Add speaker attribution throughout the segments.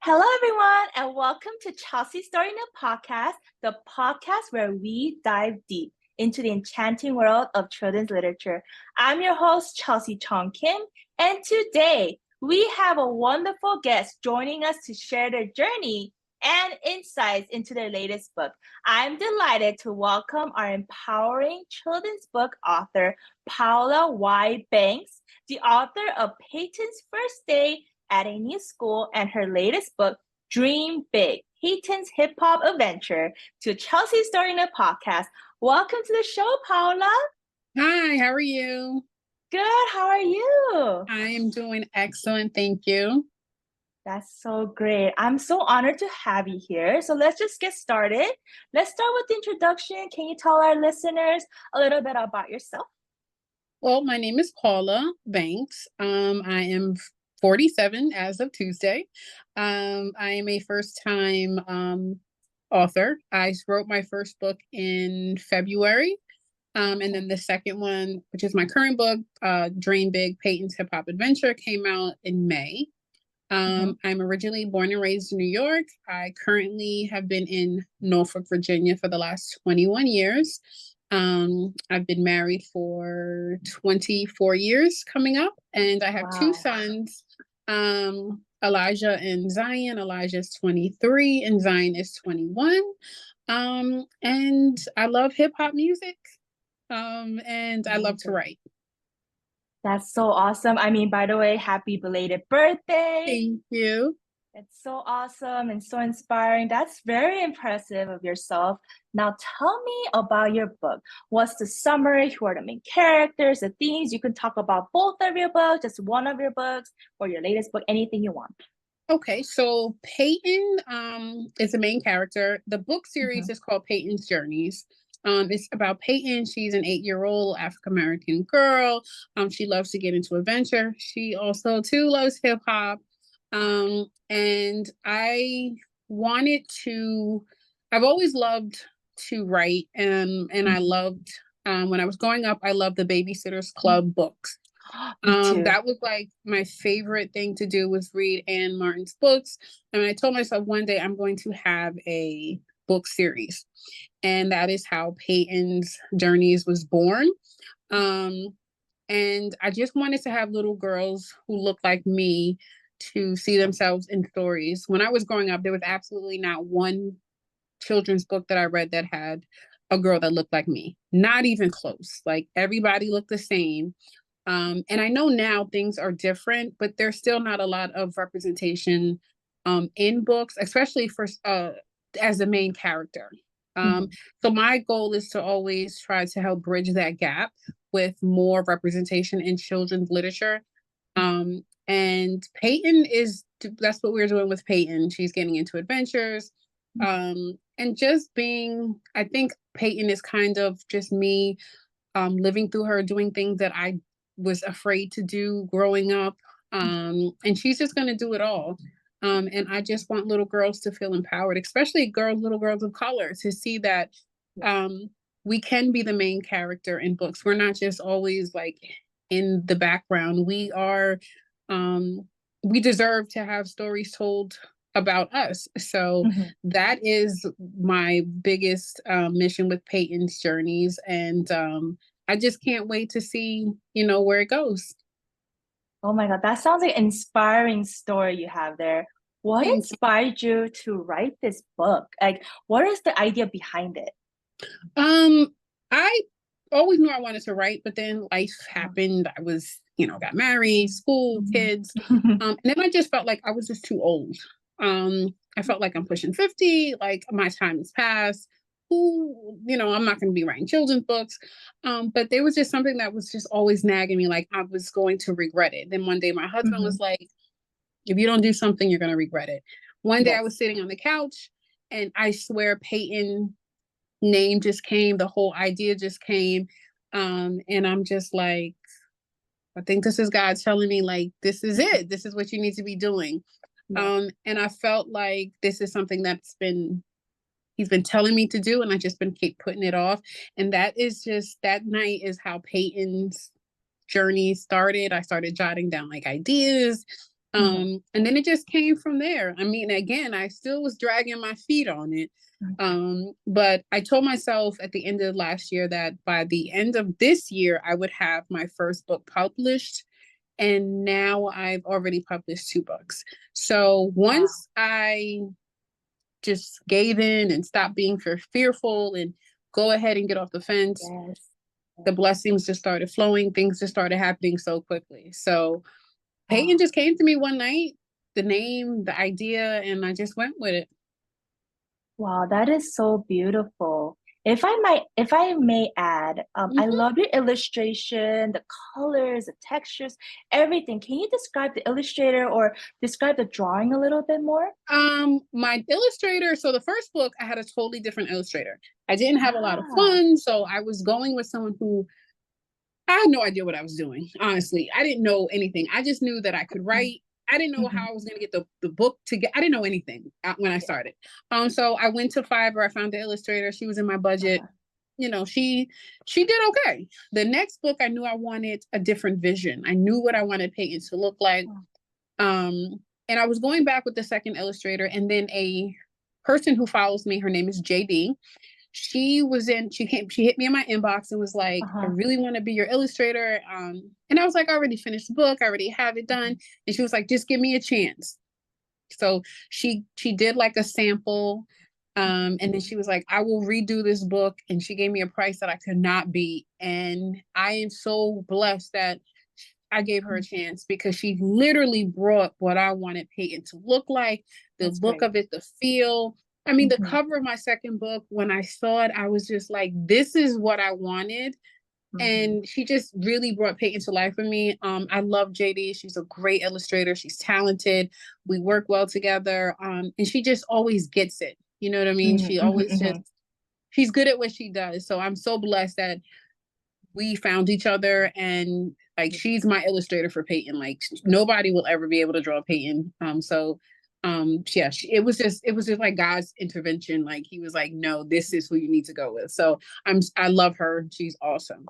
Speaker 1: Hello, everyone, and welcome to Chelsea Story Nook podcast, the podcast where we dive deep into the enchanting world of children's literature. I'm your host, Chelsea Chong Kim, and today we have a wonderful guest joining us to share their journey and insights into their latest book. I'm delighted to welcome our empowering children's book author, Paula Y. Banks, the author of Peyton's First Day at a New School and her latest book, Dream Big, Peyton's Hip Hop Adventure, to Chelsea Story Nook podcast. Welcome to the show, Paula.
Speaker 2: Hi, how are you?
Speaker 1: Good, how are you?
Speaker 2: I am doing excellent, thank you.
Speaker 1: That's so great. I'm so honored to have you here. So let's just get started. Let's start with the introduction. Can you tell our listeners a little bit about yourself?
Speaker 2: Well, my name is Paula Banks. I am 47 as of Tuesday. I am a first-time author. I wrote my first book in February. And then the second one, which is my current book, Dream Big, Peyton's Hip Hop Adventure, came out in May. I'm originally born and raised in New York. I currently have been in Norfolk, Virginia for the last 21 years. I've been married for 24 years coming up, and I have two sons, Elijah and Zion. Elijah is 23 and Zion is 21. And I love hip hop music. And I love to write.
Speaker 1: That's so awesome. I mean, by the way, happy belated birthday.
Speaker 2: Thank you.
Speaker 1: It's so awesome and so inspiring. That's very impressive of yourself. Now tell me about your book. What's the summary? Who are the main characters, the themes? You can talk about both of your books, just one of your books, or your latest book, anything you want.
Speaker 2: Okay, so Peyton is the main character. The book series is called Peyton's Journeys. It's about Peyton. She's an 8-year-old African-American girl. She loves to get into adventure. She also too loves hip hop. And I've always loved to write. And I loved, when I was growing up, I loved the Babysitter's Club books. That was like my favorite thing to do was read Anne Martin's books. And I told myself one day I'm going to have a book series. And that is how Peyton's Journeys was born. And I just wanted to have little girls who look like me to see themselves in stories. When I was growing up, there was absolutely not one children's book that I read that had a girl that looked like me. Not even close. Like everybody looked the same. And I know now things are different, but there's still not a lot of representation in books, especially for as the main character. So my goal is to always try to help bridge that gap with more representation in children's literature. And Peyton that's what we're doing with Peyton. She's getting into adventures. And just I think Peyton is kind of just me living through her, doing things that I was afraid to do growing up. And she's just going to do it all. And I just want little girls to feel empowered, especially little girls of color, to see that we can be the main character in books. We're not just always like in the background. We deserve to have stories told about us. So that is my biggest mission with Peyton's Journeys. And I just can't wait to see, where it goes.
Speaker 1: Oh my God, that sounds like an inspiring story you have there. What inspired you to write this book? Like, what is the idea behind it?
Speaker 2: I always knew I wanted to write, but then life happened. I was, got married, school, kids. And then I just felt like I was just too old. I felt like I'm pushing 50, like my time has passed. I'm not going to be writing children's books. But there was just something that was just always nagging me, like I was going to regret it. Then one day my husband was like, if you don't do something, you're going to regret it. One day I was sitting on the couch and I swear Peyton name just came, the whole idea just came. And I'm just like, I think this is God telling me, like, this is it. This is what you need to be doing. And I felt like this is something he's been telling me to do, and I just keep putting it off. And that night is how Peyton's journey started. I started jotting down like ideas. And then it just came from there. I mean, again, I still was dragging my feet on it. But I told myself at the end of last year that by the end of this year, I would have my first book published. And now I've already published 2 books. So once I just gave in and stopped being fearful and go ahead and get off the fence, the blessings just started flowing. Things just started happening so quickly. So Peyton just came to me one night, the name, the idea, and I just went with it.
Speaker 1: Wow, that is so beautiful. If I may add, I love your illustration, the colors, the textures, everything. Can you describe the illustrator or describe the drawing a little bit more?
Speaker 2: My illustrator, so the first book, I had a totally different illustrator. I didn't have a lot of fun, so I was going with someone who I had no idea what I was doing, honestly. I didn't know anything. I just knew that I could write. I didn't know how I was going to get the book to get. I didn't know anything when I started. So I went to Fiverr. I found the illustrator. She was in my budget. You know, she did okay. The next book, I knew I wanted a different vision. I knew what I wanted Peyton to look like. And I was going back with the second illustrator, and then a person who follows me, her name is JD. She hit me in my inbox and was like, I really want to be your illustrator. And I was like, I already finished the book. I already have it done. And she was like, just give me a chance. So she did like a sample. And then she was like, I will redo this book. And she gave me a price that I could not beat. And I am so blessed that I gave her a chance, because she literally brought what I wanted Peyton to look like, the look of it, the feel. I mean, the cover of my second book, when I saw it, I was just like, this is what I wanted. And she just really brought Peyton to life for me. I love JD. She's a great illustrator. She's talented. We work well together. And she just always gets it. You know what I mean? She always she's good at what she does. So I'm so blessed that we found each other, and like, she's my illustrator for Peyton. Like, nobody will ever be able to draw Peyton. It was just like God's intervention. Like, he was like, no, this is who you need to go with. So I love her. She's awesome.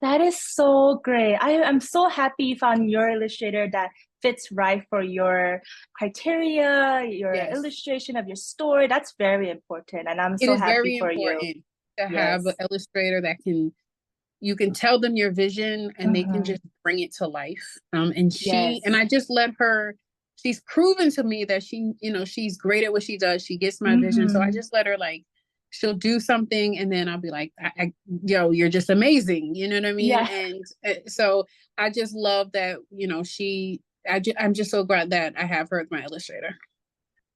Speaker 1: That is so great. I'm so happy you found your illustrator that fits right for your criteria, your illustration of your story. That's very important. And I'm so happy for you.
Speaker 2: It is very important to have an illustrator that you can tell them your vision, and they can just bring it to life. And I just let her, she's proven to me that she's great at what she does. She gets my vision. So I just let her, like, she'll do something, and then I'll be like, yo, you're just amazing. You know what I mean? Yeah. And so I just love that, I'm just so glad that I have her as my illustrator.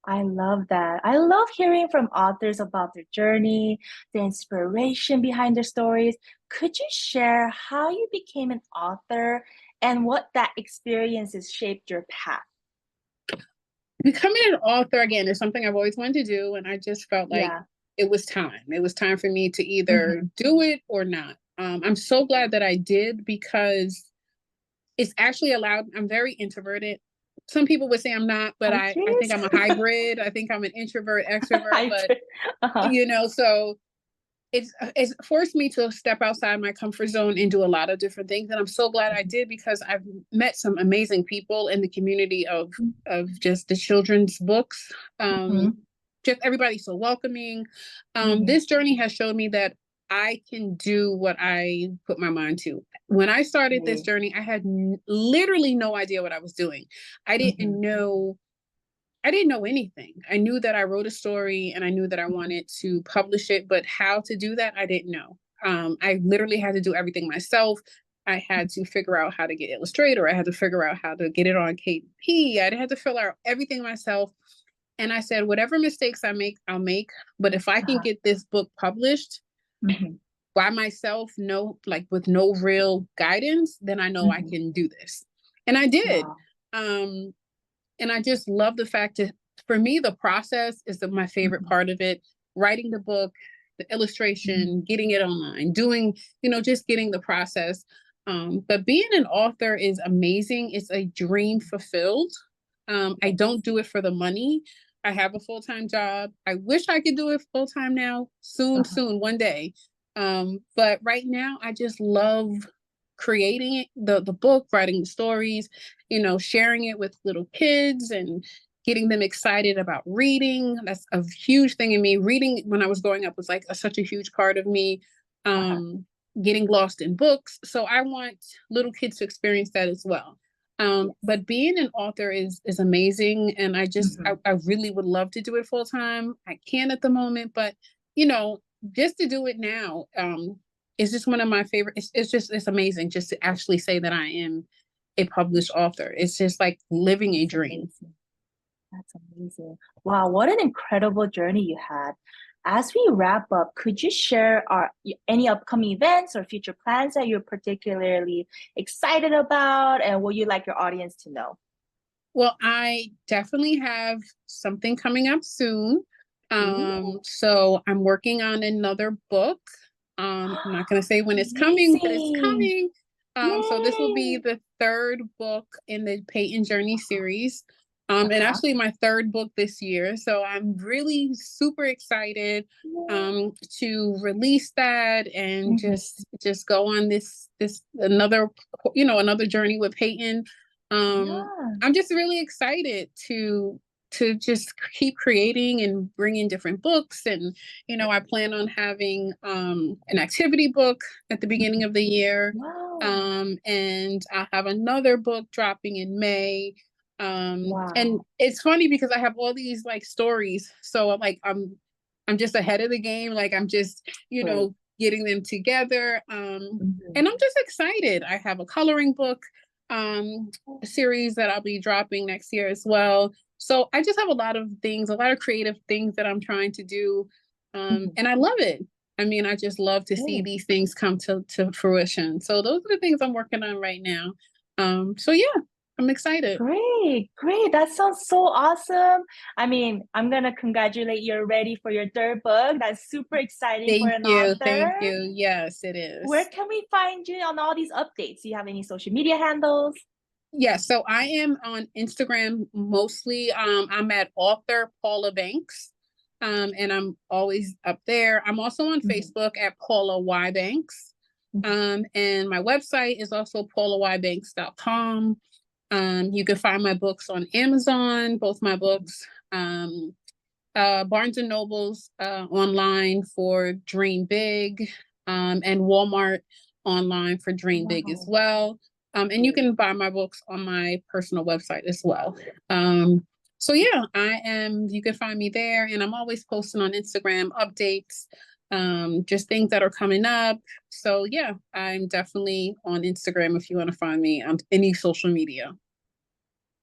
Speaker 1: I love that. I love hearing from authors about their journey, the inspiration behind their stories. Could you share how you became an author and what that experience has shaped your path?
Speaker 2: Becoming an author, again, is something I've always wanted to do, and I just felt like it was time. It was time for me to either do it or not. I'm so glad that I did, because it's actually allowed. I'm very introverted. Some people would say I'm not, but I think I'm a hybrid. I think I'm an introvert, extrovert, but so it's forced me to step outside my comfort zone and do a lot of different things. And I'm so glad I did, because I've met some amazing people in the community of just the children's books. Just everybody's so welcoming. This journey has shown me that I can do what I put my mind to. When I started this journey, I had literally no idea what I was doing. I didn't know anything. I knew that I wrote a story, and I knew that I wanted to publish it, but how to do that, I didn't know. I literally had to do everything myself. I had to figure out how to get Illustrator. I had to figure out how to get it on KP. I had to fill out everything myself. And I said, whatever mistakes I make, I'll make. But if I can get this book published by myself, with no real guidance, then I know I can do this. And I did. Wow. And I just love the fact that, for me, the process is my favorite part of it. Writing the book, the illustration, getting it online, doing, just getting the process. But being an author is amazing. It's a dream fulfilled. I don't do it for the money. I have a full-time job. I wish I could do it full-time now, soon, one day. But right now, I just love creating the book, writing the stories, sharing it with little kids and getting them excited about reading. That's a huge thing in me. Reading when I was growing up was like such a huge part of me. Getting lost in books. So I want little kids to experience that as well. But being an author is amazing. And I really would love to do it full time. I can't at the moment, but just to do it now, is just one of my favorite. It's amazing just to actually say that I am a published author. It's just like living a dream.
Speaker 1: That's amazing. Wow, what an incredible journey you had. As we wrap up, could you share any upcoming events or future plans that you're particularly excited about, and what you'd like your audience to know?
Speaker 2: Well, I definitely have something coming up soon. So I'm working on another book. I'm not going to say when it's coming, but it's coming. So this will be the third book in the Peyton Journey series. And actually my third book this year. So I'm really super excited to release that and just go on this another journey with Peyton. I'm just really excited to just keep creating and bring in different books. And, I plan on having an activity book at the beginning of the year. And I have another book dropping in May. And it's funny because I have all these like stories. So I'm just ahead of the game. Like I'm just, getting them together. And I'm just excited. I have a coloring book series that I'll be dropping next year as well. So I just have a lot of creative things that I'm trying to do. And I love it. I mean, I just love to see these things come to fruition. So those are the things I'm working on right now. So yeah, I'm excited.
Speaker 1: Great. That sounds so awesome. I mean, I'm going to congratulate you're ready for your third book. That's super exciting for an author.
Speaker 2: Thank you. Yes, it is.
Speaker 1: Where can we find you on all these updates? Do you have any social media handles?
Speaker 2: Yes, so I am on Instagram mostly. I'm at author Paula Banks. And I'm always up there. I'm also on Facebook at Paula Y Banks. And my website is also paulaYbanks.com. You can find my books on Amazon, both my books, Barnes and Noble's online for Dream Big, and Walmart online for Dream Big as well. And you can buy my books on my personal website as well. So yeah, you can find me there, and I'm always posting on Instagram updates, just things that are coming up. So yeah, I'm definitely on Instagram if you want to find me on any social media.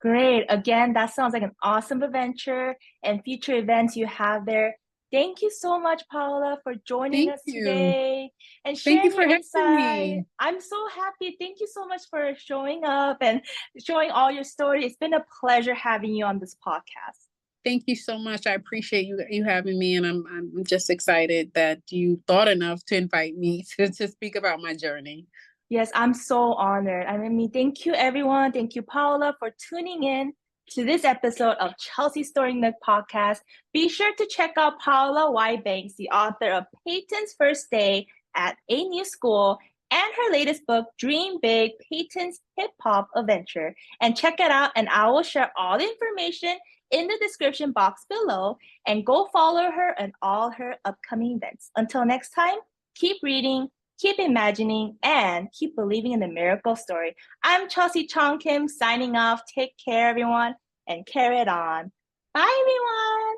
Speaker 1: Great. Again, that sounds like an awesome adventure and future events you have there. Thank you so much, Paula, for joining us today and sharing your insight. I'm so happy. Thank you so much for showing up and showing all your stories. It's been a pleasure having you on this podcast.
Speaker 2: Thank you so much. I appreciate you having me, and I'm just excited that you thought enough to invite me to speak about my journey.
Speaker 1: Yes, I'm so honored. I mean, thank you, everyone. Thank you, Paula, for tuning in to this episode of Chelsea Story Nook podcast. Be sure to check out Paula Y Banks, the author of Peyton's First Day at a New School and her latest book, Dream Big, Peyton's Hip Hop Adventure. And check it out, and I will share all the information in the description box below, and go follow her and all her upcoming events. Until next time, keep reading, keep imagining, and keep believing in the miracle story. I'm Chelsea Chong Kim signing off. Take care, everyone, and carry it on. Bye, everyone.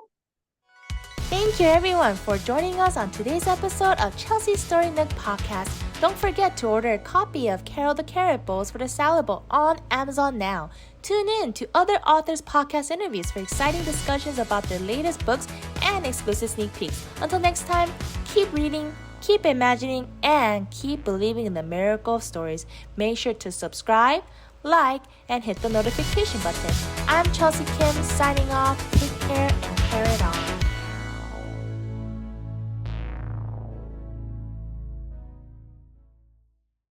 Speaker 1: Thank you, everyone, for joining us on today's episode of Chelsea Story Nook podcast. Don't forget to order a copy of Carol the Carrot Bowls for the Salad Bowl on Amazon now. Tune in to other authors' podcast interviews for exciting discussions about their latest books and exclusive sneak peeks. Until next time, keep reading, keep imagining, and keep believing in the miracle of stories. Make sure to subscribe, like, and hit the notification button. I'm Chelsea Kim signing off. Take care and carry it on.